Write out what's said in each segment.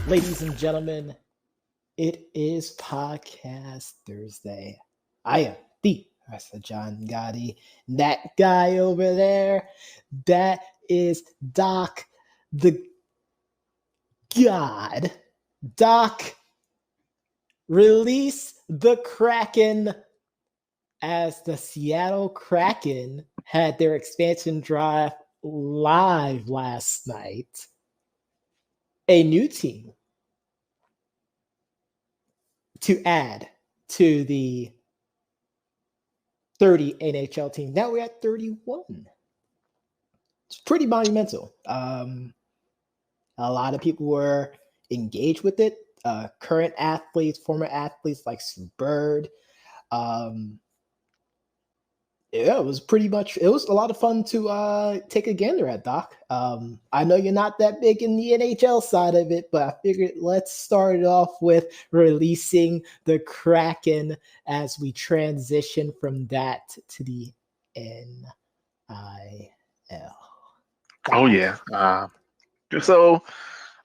Ladies and gentlemen, it is Podcast Thursday. I am the Mr. John Gotti. That guy over there, that is Doc the God. Doc, release the Kraken as the Seattle Kraken had their expansion draft live last night. A new team to add to the 30 NHL team. Now we're at 31. It's pretty monumental. A lot of people were engaged with it. Current athletes, former athletes like Sue Bird. Yeah, it was a lot of fun to take a gander at, Doc. I know you're not that big in the NHL side of it, but I figured let's start it off with releasing the Kraken as we transition from that to the NIL. Oh yeah. So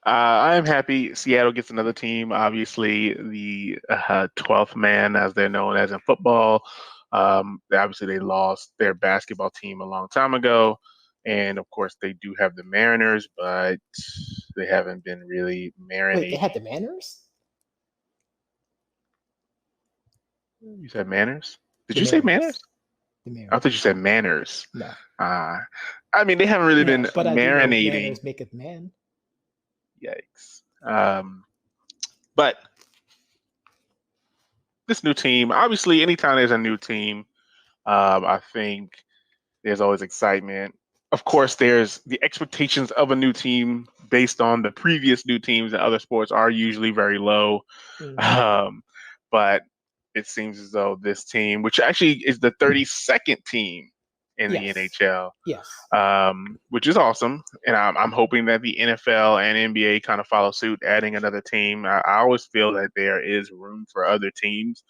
I'm happy Seattle gets another team. Obviously, the 12th man, as they're known as in football. Obviously, they lost their basketball team a long time ago, and of course, they do have the Mariners, but they haven't been really Wait, they marinating. had the Manners? You said manners? Did The you say Mariners. manners? The I thought you Mariners. said manners. No. I mean, they haven't really been But I do know marinating. manners maketh man. Yikes. But this new team, obviously, anytime there's a new team, I think there's always excitement. Of course, there's the expectations of a new team based on the previous new teams in other sports are usually very low. Um, but it seems as though this team, which actually is the 32nd team in the NHL, Yes. which is awesome. And I'm hoping that the NFL and NBA kind of follow suit, adding another team. I always feel that there is room for other teams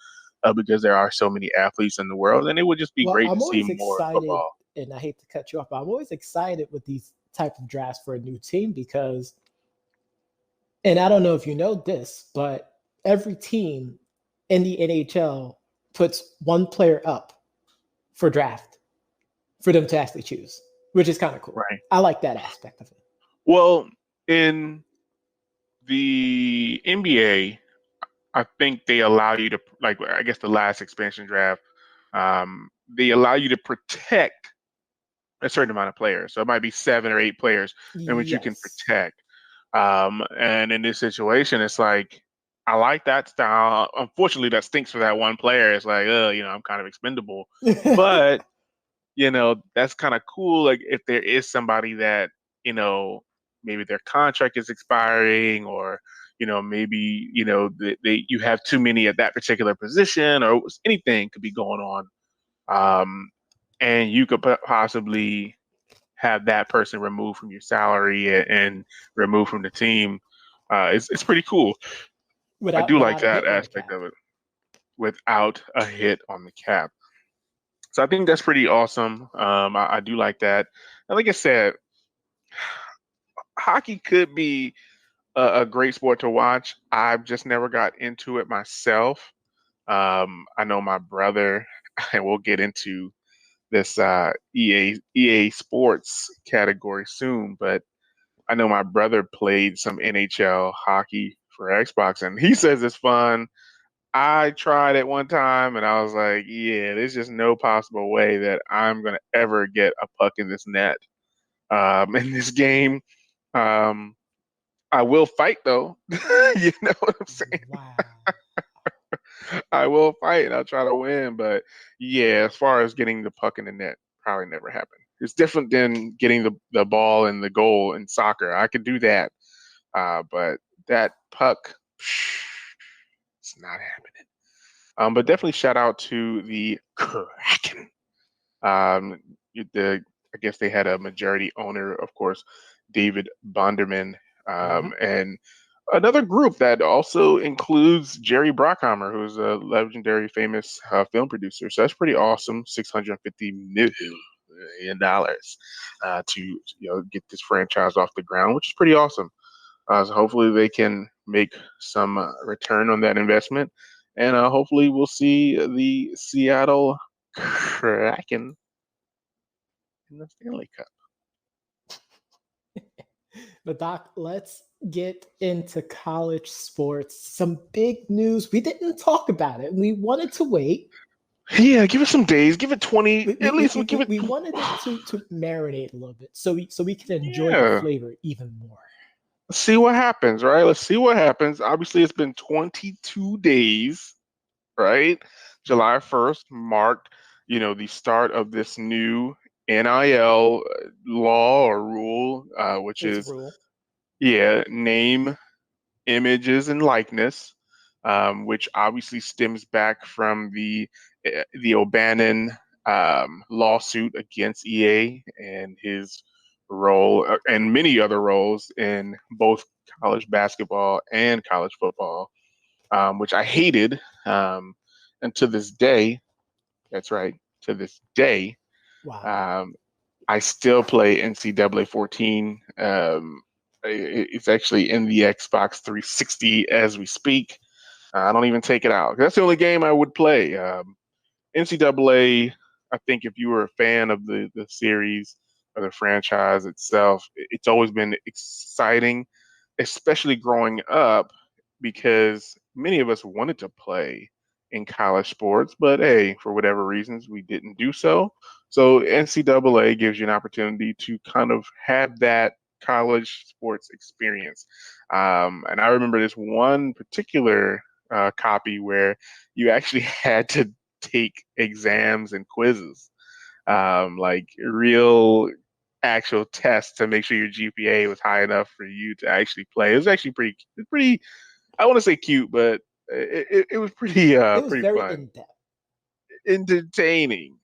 because there are so many athletes in the world, and it would just be Well, great I'm to see always more excited, football. and I hate to cut you off, but I'm always excited with these type of drafts for a new team because, and I don't know if you know this, but every team in the NHL puts one player up for draft for them to actually choose, which is kind of cool. Right. I like that aspect of it. Well, in the NBA, I think they allow you to, like, I guess the last expansion draft, they allow you to protect a certain amount of players. So it might be 7 or 8 players in which you can Yes. protect. And in this situation, it's like, I like that style. Unfortunately, that stinks for that one player. It's like, I'm kind of expendable. But, that's kind of cool. Like, if there is somebody that, maybe their contract is expiring or, maybe, you have too many at that particular position or anything could be going on. And you could possibly have that person removed from your salary and removed from the team. It's pretty cool. I do like without a that hit on the aspect cap. of it without a hit on the cap. So I think that's pretty awesome. I do like that. And like I said, hockey could be a great sport to watch. I've just never got into it myself. I know my brother, and we'll get into this EA Sports category soon, but I know my brother played some NHL hockey for Xbox, and he says it's fun. I tried it one time, and I was like, "Yeah, there's just no possible way that I'm gonna ever get a puck in this net in this game." Um, I will fight though. You know what I'm saying? Wow. I will fight and I'll try to win. But yeah, as far as getting the puck in the net, probably never happened. It's different than getting the ball in the goal in soccer. I could do that. But that puck, it's not happening. But definitely shout out to the Kraken. Um, I guess they had a majority owner, of course, David Bonderman, and another group that also includes Jerry Bruckheimer, who's a legendary, famous film producer. So that's pretty awesome. $650 million to get this franchise off the ground, which is pretty awesome. So hopefully they can make some return on that investment, and hopefully we'll see the Seattle Kraken in the Stanley Cup. But Doc, let's get into college sports. Some big news. We didn't talk about it. We wanted to wait. Yeah, give it some days. Give it 20. We, we, At we, least we'll we, give it. we wanted it to marinate a little bit so we can enjoy the Yeah. flavor even more. Let's see what happens, right? Let's see what happens. Obviously, it's been 22 days, right? Yep. July 1st marked, the start of this new NIL law or rule, which It's a is, rule. yeah, name, images, and likeness, which obviously stems back from the O'Bannon lawsuit against EA and his role and many other roles in both college basketball and college football, which I hated. And to this day, that's right, to this day, Wow. um, I still play NCAA 14. It's actually in the Xbox 360 as we speak. I don't even take it out. That's the only game I would play. NCAA, I think if you were a fan of the series or the franchise itself, it's always been exciting, especially growing up, because many of us wanted to play in college sports, but hey, for whatever reasons, we didn't do so. So NCAA gives you an opportunity to kind of have that college sports experience. And I remember this one particular copy where you actually had to take exams and quizzes, like real actual tests to make sure your GPA was high enough for you to actually play. It was actually pretty. I want to say cute, but it was It was pretty very fun, in depth. entertaining.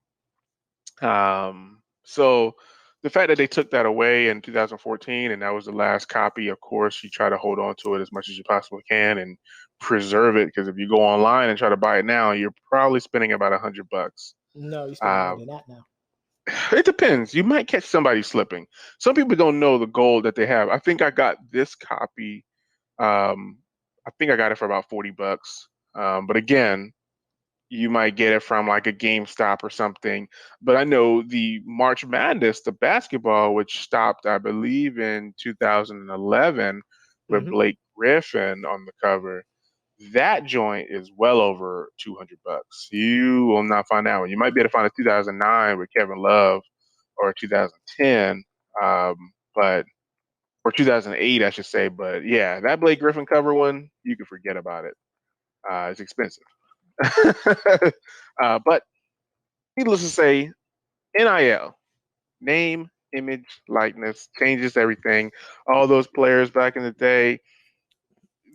So the fact that they took that away in 2014 and that was the last copy, of course, you try to hold on to it as much as you possibly can and preserve it, because if you go online and try to buy it now, you're probably spending about $100. No, you're spending more Um, than that now. it depends. You might catch somebody slipping. Some people don't know the gold that they have. I think I got this copy. Um, I think I got it for about $40. But again, you might get it from like a GameStop or something. But I know the March Madness, the basketball, which stopped, I believe, in 2011 with Mm-hmm. Blake Griffin on the cover. That joint is well over $200. You will not find that one. You might be able to find a 2009 with Kevin Love or 2010, but or 2008, I should say. But yeah, that Blake Griffin cover one, you can forget about it. It's expensive. But needless to say, NIL, name, image, likeness, changes everything. All those players back in the day,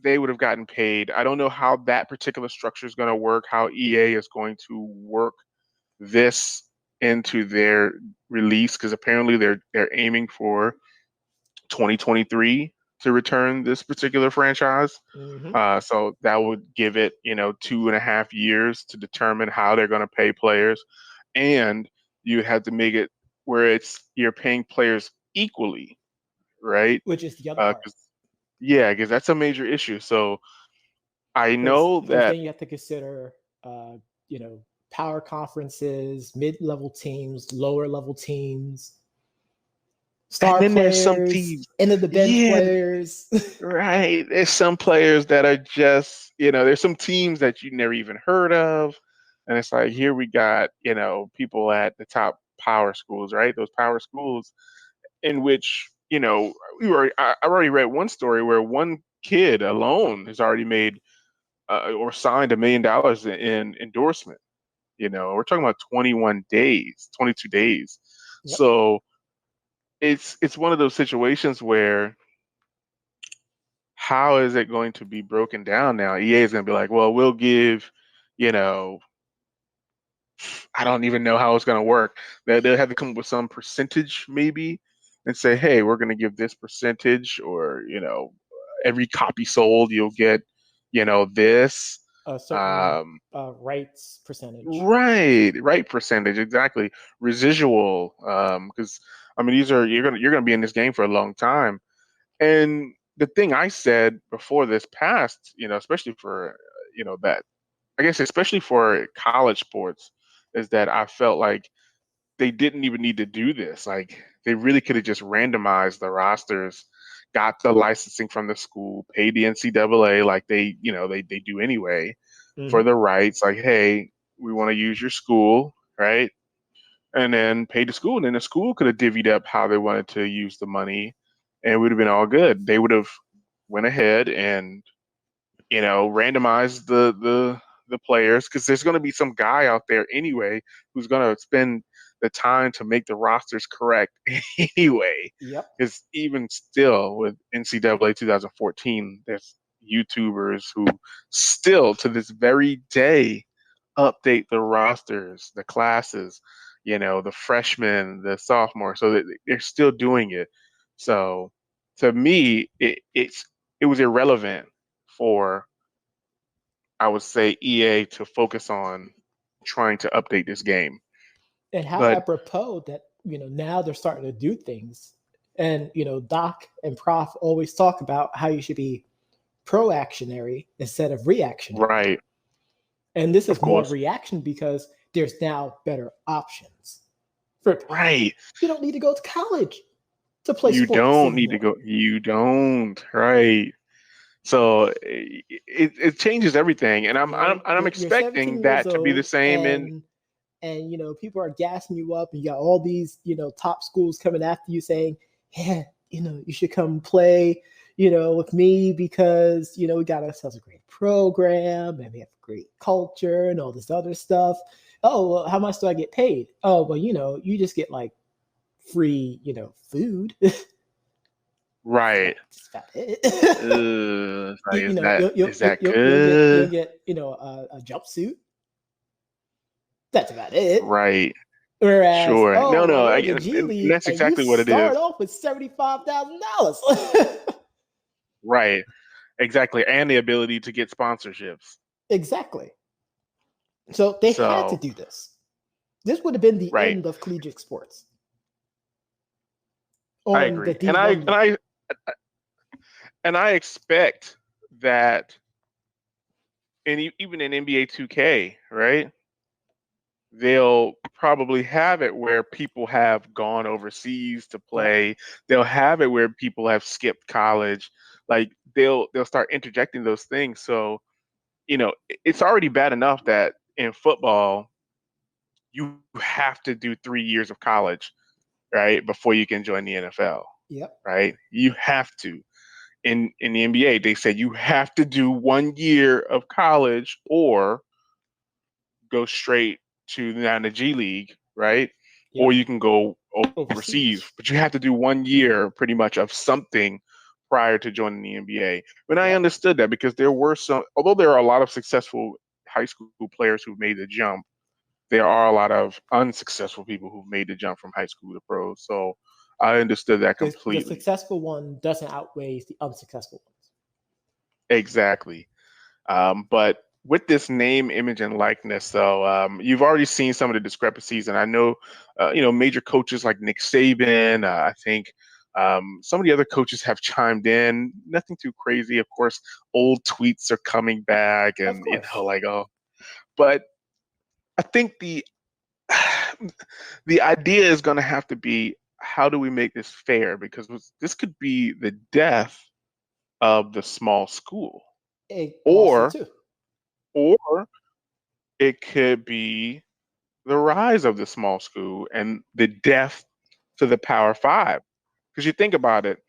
they would have gotten paid. I don't know how that particular structure is going to work, how EA is going to work this into their release, because apparently they're aiming for 2023 to return this particular franchise. Mm-hmm. So that would give it, 2.5 years to determine how they're going to pay players, and you have to make it where you're paying players equally, right? Which is the other part. 'Cause yeah, because that's a major issue. So I because know because that, then you have to consider uh, you know power conferences, mid-level teams, lower level teams, and star then there's some players, teams, end of the bench yeah, players. right. There's some players that are just, there's some teams that you never even heard of. And it's like, here we got, people at the top power schools, right? Those power schools in which, I've already read one story where one kid alone has already made or signed $1 million in endorsement. We're talking about 21 days, 22 days. Yep. So it's one of those situations where how is it going to be broken down now? EA is going to be like, well, we'll give, you know, I don't even know how it's going to work. They'll have to come up with some percentage maybe and say, hey, we're going to give this percentage, or, every copy sold, you'll get, this. A certain Um, rights percentage. right percentage, exactly. Residual, because I mean, you're gonna be in this game for a long time. And the thing I said before this passed, especially for, that, I guess, especially for college sports, is that I felt like they didn't even need to do this. Like they really could have just randomized the rosters, got the licensing from the school, paid the NCAA like they do anyway Hmm. for the rights. Like, hey, we want to use your school, right? And then paid the school, and then the school could have divvied up how they wanted to use the money, and it would have been all good. They would have went ahead and randomize the players, because there's going to be some guy out there anyway who's going to spend the time to make the rosters correct anyway. Yep. Because even still with NCAA 2014, there's YouTubers who still to this very day update the rosters, the classes, the freshmen, the sophomore, so that they're still doing it. So to me, it was irrelevant for, I would say, EA to focus on trying to update this game. And how But apropos that, now they're starting to do things. And, Doc and Prof always talk about how you should be proactionary instead of reactionary. right, And this of is more course, reaction because there's now better options. For right. You don't need to go to college to play You sports don't need to anymore. go. You don't, right. So it changes everything, and I'm You're 17 expecting years that to be the old, same in. and people are gassing you up, and you got all these top schools coming after you saying, yeah, you should come play with me because we got ourselves a great program and we have a great culture and all this other stuff. Oh, well, how much do I get paid? Oh, well, you just get like free food. Right. That's about it. Like, You know, is that you'll good? get a jumpsuit. That's about it. Right. Whereas, Sure. No, oh, well, no. you're in the G And League that's and you exactly what it is. start off with $75,000. Right. Exactly. And the ability to get sponsorships. Exactly. So they had to So, do this. This would have been the right. end of collegiate sports I on the agree. And I D1 and level. I and I expect that even in NBA 2K, right? They'll probably have it where people have gone overseas to Yep. play. They'll have it where people have skipped college. Like they'll start interjecting those things. So, it's already bad enough that in football you have to do 3 years of college, right, before you can join the NFL, Yep. right? You have to. In the NBA, they said you have to do 1 year of college or go straight to now the G League, right? Or Yep. you can go overseas, Overseas. but you have to do 1 year pretty much of something prior to joining the NBA. But I Yep. understood that because there were although there are a lot of successful high school players who've made the jump, there are a lot of unsuccessful people who've made the jump from high school to pros. So I understood that The completely. successful one doesn't outweigh the unsuccessful ones. Exactly. But with this name, image, and likeness, though, you've already seen some of the discrepancies, and I know, major coaches like Nick Saban. I think some of the other coaches have chimed in. Nothing too crazy, of course. Old tweets are coming back, Of and course. like, oh, but I think the the idea is going to have to be, how do we make this fair? Because this could be the death of the small school, Also, or too. or it could be the rise of the small school and the death to the Power Five. Because you think about it,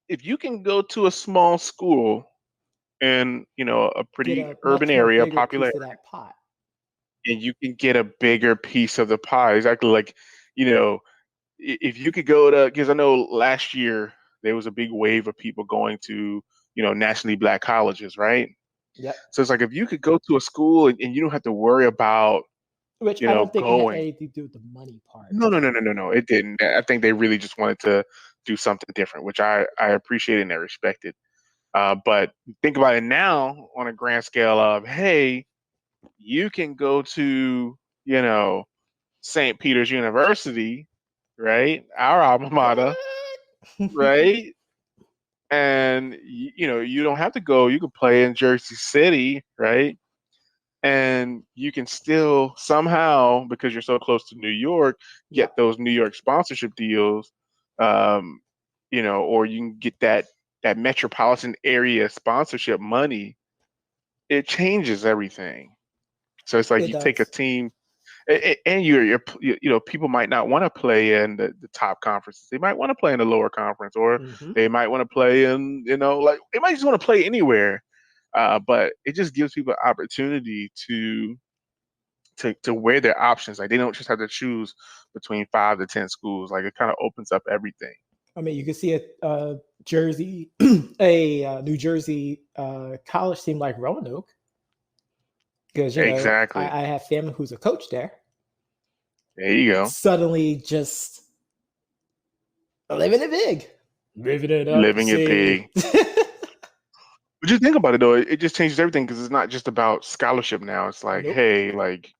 if you can go to a small school in a Get pretty a urban much more area, bigger popular, piece of that pot. and you can get a bigger piece of the pie, exactly like you know if you could go to, because I know last year there was a big wave of people going to nationally black colleges, right? Yep. So it's like if you could go to a school and you don't have to worry about Which I don't think it had going. anything to do with the money part No, of no, it. no, no, no, no. It didn't. I think they really just wanted to do something different, which I appreciate and I respected. But think about it now on a grand scale of, hey, you can go to you know St. Peter's University, right? Our alma mater, What? right? and you don't have to go. You can play in Jersey City, right? And you can still somehow, because you're so close to New York, get Yep, those New York sponsorship deals, um, or you can get that metropolitan area sponsorship money. It changes everything. So it's like it you take a does. team, and people might not want to play in the top conferences. They might want to play in the lower conference, or Hmm. they might want to play in, like they might just want to play anywhere. But it just gives people opportunity to weigh their options. Like they don't just have to choose between 5 to 10 schools. Like it kind of opens up everything. I mean, you can see a Jersey, a New Jersey college team like Roanoke, because Exactly. I have family who's a coach there. There you go. Suddenly, just living it big, living it up the Living it big. city. But just think about it though. It just changes everything because it's not just about scholarship now. It's like, Nope. hey, like,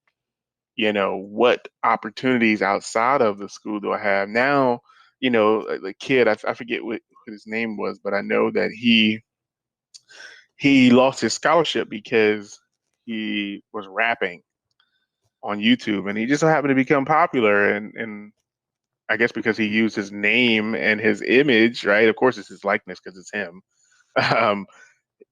what opportunities outside of the school do I have now? The kid, I forget what his name was, but I know that he lost his scholarship because he was rapping on YouTube, and he just so happened to become popular, and I guess because he used his name and his image, right? Of course, it's his likeness because it's him. Um,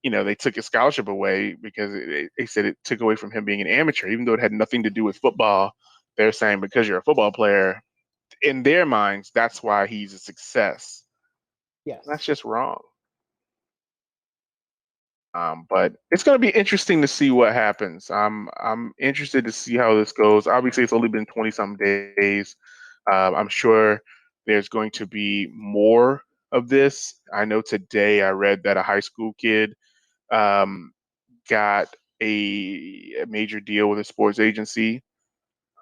they took his scholarship away because they said it took away from him being an amateur, even though it had nothing to do with football. They're saying because you're a football player, in their minds, that's why he's a success. That's Yes. just wrong. But it's going to be interesting to see what happens. I'm interested to see how this goes. Obviously, it's only been 20 some days. I'm sure there's going to be more of this. I know today I read that a high school kid um, got a major deal with a sports agency.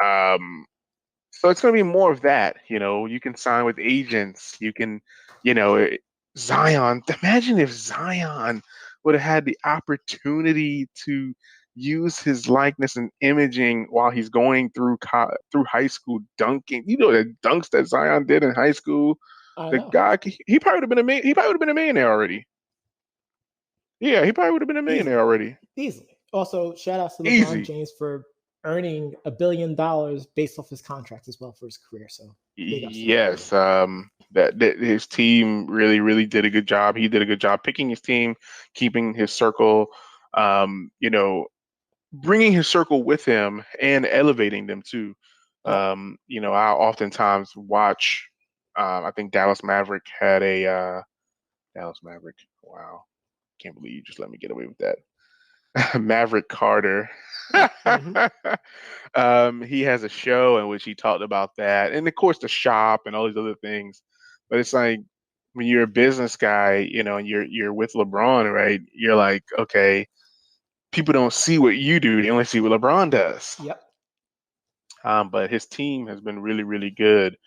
So it's going to be more of that. You can sign with agents. You can, you know, eh, Zion. Imagine if Zion would have had the opportunity to use his likeness and imaging while he's going through high school dunking. The dunks that Zion did in high school. I The know. guy, he probably would have been he probably would have been a millionaire already. Yeah, he probably would have been a millionaire Easily. already. Easily. Also, shout out to LeBron Easy. James for earning $1 billion based off his contract as well for his career. So big ups to the brother. Yes, that his team really, really did a good job. He did a good job picking his team, keeping his circle, um, you know, bringing his circle with him and elevating them too. Yep. I oftentimes watch. I think Dallas Maverick had a Dallas Maverick. Wow, can't believe you just let me get away with that. Maverick Carter. Hmm. He has a show in which he talked about that, and of course the shop and all these other things. But it's like when you're a business guy, and you're with LeBron, right? You're like, okay, people don't see what you do; they only see what LeBron does. Yep. But his team has been really, really good.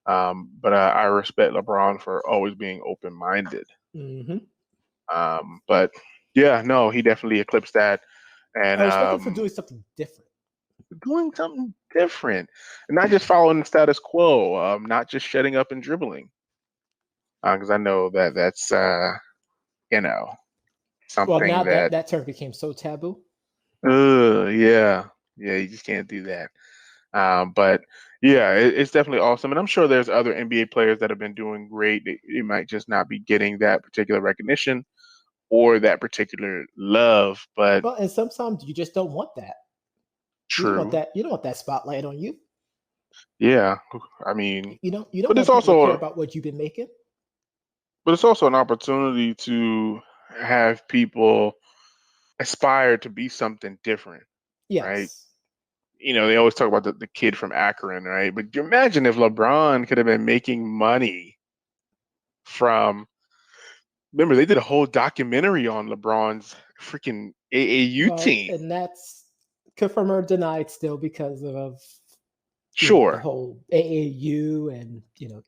But I respect LeBron for always being open-minded. Hmm. But yeah, no, he definitely eclipsed that, and I respect him for doing something different. doing something different and not just following the status quo, not just shutting up and dribbling. Because I know that that's you know Well, something now that that that term became so taboo. yeah, yeah, you just can't do that. But yeah, it's definitely awesome, and I'm sure there's other NBA players that have been doing great. They might just not be getting that particular recognition or that particular love, but Well, and sometimes you just don't want that. You don't want true. that. You don't want that spotlight on you. Yeah, I mean, You don't but want people to care about what you've been making. it's also an opportunity to have people aspire to be something different, right? Yes. They always talk about the kid from Akron, right? But you imagine if LeBron could have been making money from, remember, they did a whole documentary on LeBron's freaking AAU Well, team. and that's confirmed or denied still because of the Sure. whole AAU and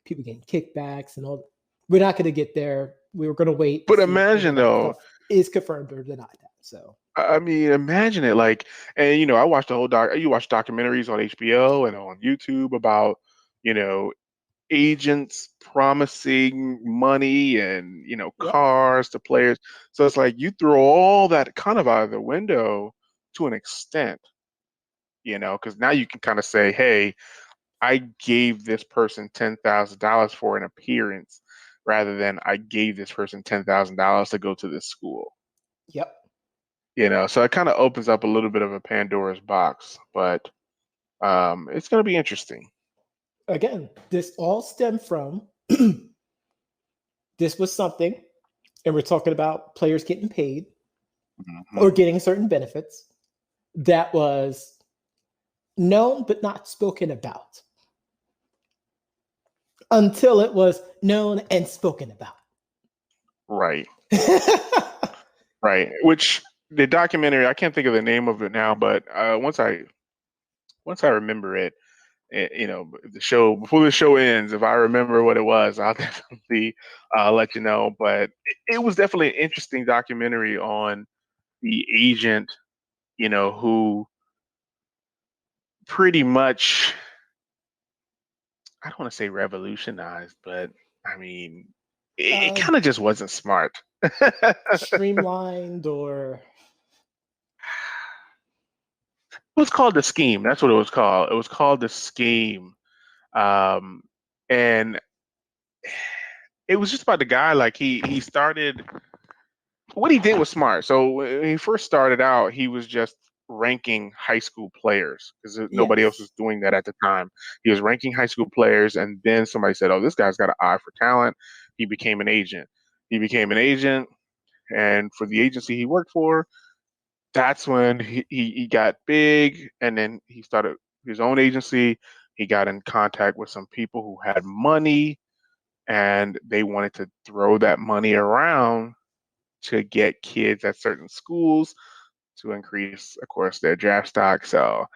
people getting kickbacks and all. We're not going to get there. We were going to wait and But see whether imagine that though, stuff is confirmed or denied. That so I mean, imagine it like, and I watched the whole you watch documentaries on HBO and on YouTube about, you know, agents promising money and Yep. cars to players. So it's like you throw all that kind of out of the window to an extent, because now you can kind of say, hey, I gave this person $10,000 for an appearance rather than I gave this person $10,000 to go to this school. Yep. So it kind of opens up a little bit of a Pandora's box, but it's going to be interesting. Again, this all stemmed from this was something, and we're talking about players getting paid or getting certain benefits that was known but not spoken about until it was known and spoken about. Right. Right. Which the documentary, I can't think of the name of it now, but once I remember it, the show before the show ends, if I remember what it was, I'll definitely let you know. But it was definitely an interesting documentary on the agent, who pretty much, I don't want to say revolutionized, but I mean, it kind of just wasn't smart. Streamlined or It was called The Scheme. That's what it was called. It was called The Scheme. And it was just about the guy, like he started, what he did was smart. So when he first started out, he was just ranking high school players because nobody else was doing that at the time. He was ranking high school players, and then somebody said, "Oh, this guy's got an eye for talent." He became an agent. And for the agency he worked for, that's when he got big, and then he started his own agency. He got in contact with some people who had money, and they wanted to throw that money around to get kids at certain schools to increase, of course, their draft stock. So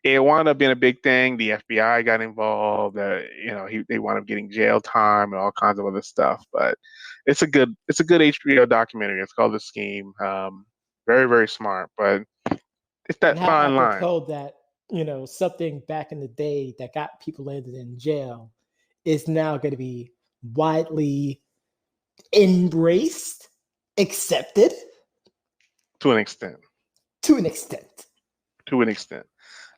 it wound up being a big thing. The FBI got involved. They wound up getting jail time and all kinds of other stuff. But it's a good HBO documentary. It's called The Scheme. Very, very smart, but it's that how fine line. apropos that something back in the day that got people landed in jail is now going to be widely embraced, accepted to an extent.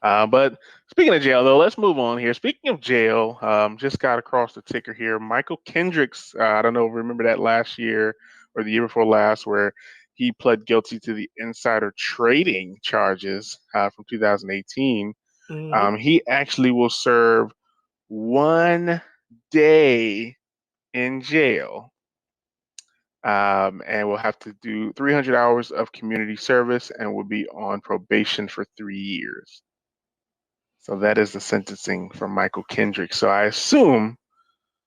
But speaking of jail, though, let's move on here. Speaking of jail, just got across the ticker here. Michael Kendricks, I don't know, remember that last year or the year before last, where he pled guilty to the insider trading charges from 2018. He actually will serve 1 day in jail. And will have to do 300 hours of community service and will be on probation for 3 years. So that is the sentencing for Michael Kendrick. So I assume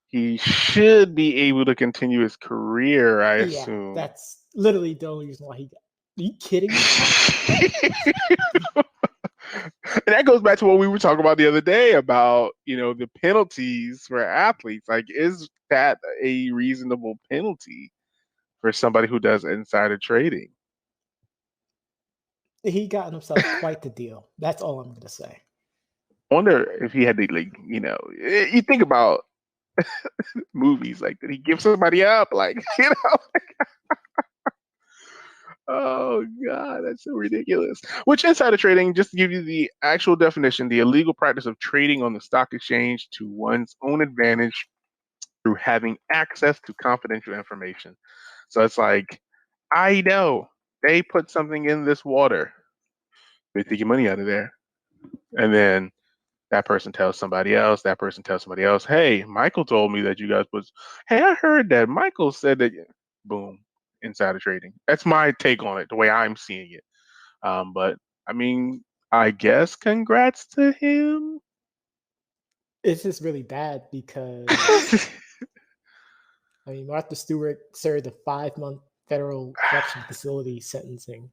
he should be able to continue his career, I assume. That's literally the only reason why he got. Are you kidding me? And that goes back to what we were talking about the other day about, the penalties for athletes. Like, is that a reasonable penalty for somebody who does insider trading? He got himself quite the deal. That's all I'm going to say. I wonder if he had to, you think about movies, like, did he give somebody up? Like, oh, God, that's so ridiculous. Which insider trading, just to give you the actual definition, the illegal practice of trading on the stock exchange to one's own advantage through having access to confidential information. So it's like, I know they put something in this water. They take your money out of there. And then that person tells somebody else. That person tells somebody else, hey, Michael told me that you guys put, hey, I heard that Michael said that, boom, insider trading. That's my take on it, the way I'm seeing it. But I mean, I guess congrats to him. It's just really bad because Martha Stewart served a 5-month federal correction facility sentencing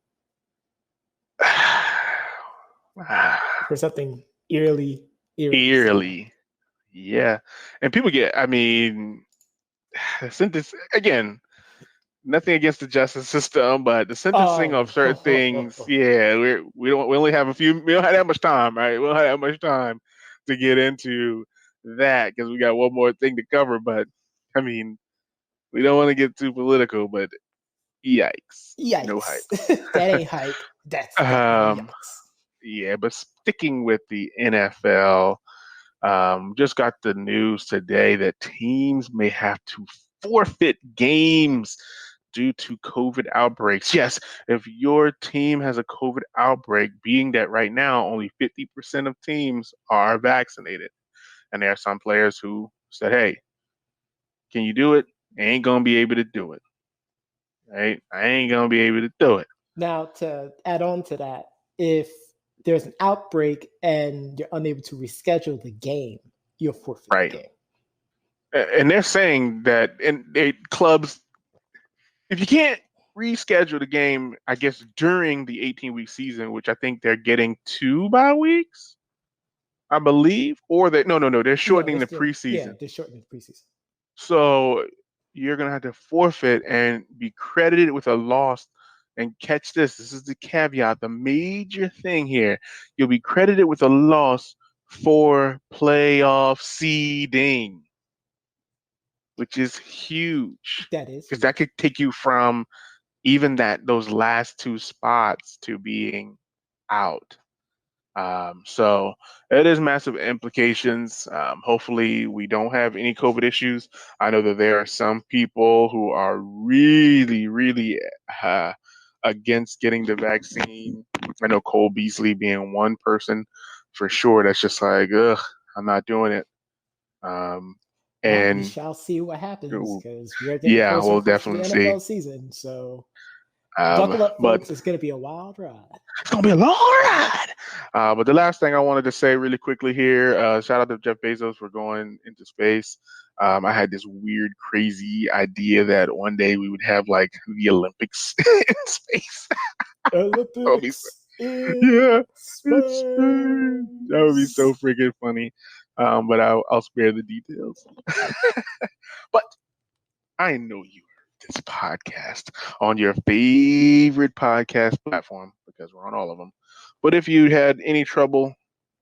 for something eerily. Yeah. And people get, sentence, again, nothing against the justice system, but the sentencing of certain things, yeah, we only have we don't have that much time, right? We don't have that much time to get into that because we got one more thing to cover. But I mean, we don't want to get too political, but yikes. No hype. Yikes. That ain't hype. That's definitely Um, yikes. yeah, but sticking with the NFL, just got the news today that teams may have to forfeit games due to COVID outbreaks. Yes, if your team has a COVID outbreak, being that right now only 50% of teams are vaccinated. And there are some players who said, hey, can you do it? I ain't going to be able to do it. Right? I ain't going to be able to do it. Now, to add on to that, if there's an outbreak and you're unable to reschedule the game, you'll forfeit Right. the game. And they're saying that clubs, if you can't reschedule the game, I guess during the 18-week season, which I think they're getting 2 bye weeks, I believe, or they're shortening the preseason. Yeah, they're shortening the preseason. So you're gonna have to forfeit and be credited with a loss. And catch this: this is the caveat, the major thing here. You'll be credited with a loss for playoff seeding, which is huge. That is Because that could take you from even those last 2 spots to being out. So it is massive implications. Hopefully we don't have any COVID issues. I know that there are some people who are really, really against getting the vaccine. I know Cole Beasley being one person for sure. That's just like, ugh, I'm not doing it. Well, we And shall see what happens because we are getting yeah, closer we'll and closer to the definitely see. NFL season. So buckle up, But folks. It's going to be a wild ride. it's going to be a long ride. But the last thing I wanted to say really quickly here, shout out to Jeff Bezos for going into space. I had this weird, crazy idea that one day we would have like the Olympics in space. Olympics Yeah, space. it's space. That would be so freaking funny. But I'll spare the details. But I know you heard this podcast on your favorite podcast platform because we're on all of them. But if you had any trouble,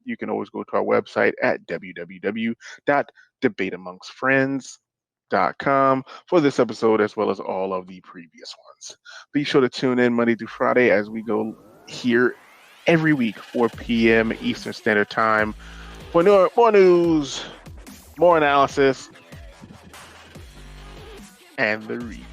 you can always go to our website at www.debateamongstfriends.com for this episode as well as all of the previous ones. Be sure to tune in Monday through Friday as we go here every week, 4 p.m. Eastern Standard Time for more news, more analysis, and the review.